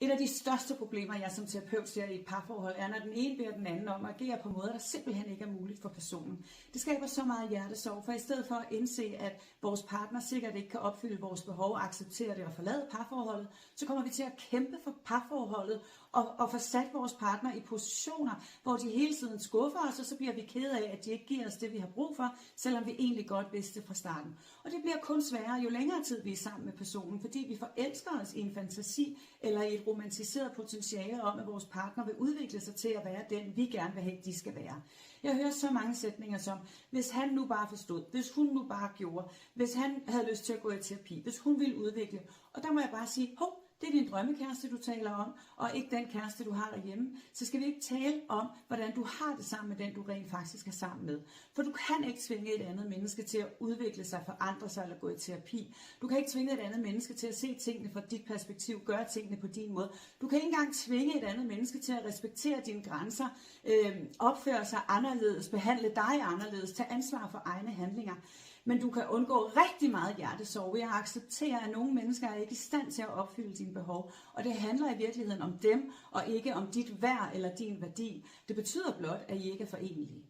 Et af de største problemer, jeg som terapeut ser i et parforhold, er, når den ene beder den anden om at agere på måder, der simpelthen ikke er muligt for personen. Det skaber så meget hjertesorg, for i stedet for at indse, at vores partner sikkert ikke kan opfylde vores behov og acceptere det og forlade parforholdet, så kommer vi til at kæmpe for parforholdet og få sat vores partner i positioner, hvor de hele tiden skuffer os, og så bliver vi kede af, at de ikke giver os det, vi har brug for, selvom vi egentlig godt vidste det fra starten. Og det bliver kun sværere, jo længere tid vi er sammen med personen, fordi vi forelsker os i en fantasi eller i et romantiseret potentiale om, at vores partner vil udvikle sig til at være den, vi gerne vil have, de skal være. Jeg hører så mange sætninger som, hvis han nu bare forstod, hvis hun nu bare gjorde, hvis han havde lyst til at gå i terapi, hvis hun ville udvikle. Og der må jeg bare sige, hov, det er din drømmekæreste, du taler om, og ikke den kæreste, du har derhjemme. Så skal vi ikke tale om, hvordan du har det sammen med den, du rent faktisk er sammen med. For du kan ikke tvinge et andet menneske til at udvikle sig, forandre sig eller gå i terapi. Du kan ikke tvinge et andet menneske til at se tingene fra dit perspektiv, gøre tingene på din måde. Du kan ikke engang tvinge et andet menneske til at respektere dine grænser, opføre sig anderledes, behandle dig anderledes, tage ansvar for egne handlinger. Men du kan undgå rigtig meget hjertesorg ved at acceptere, at nogle mennesker er ikke i stand til at opfylde dine behov. Og det handler i virkeligheden om dem, og ikke om dit værd eller din værdi. Det betyder blot, at I ikke er forenelige.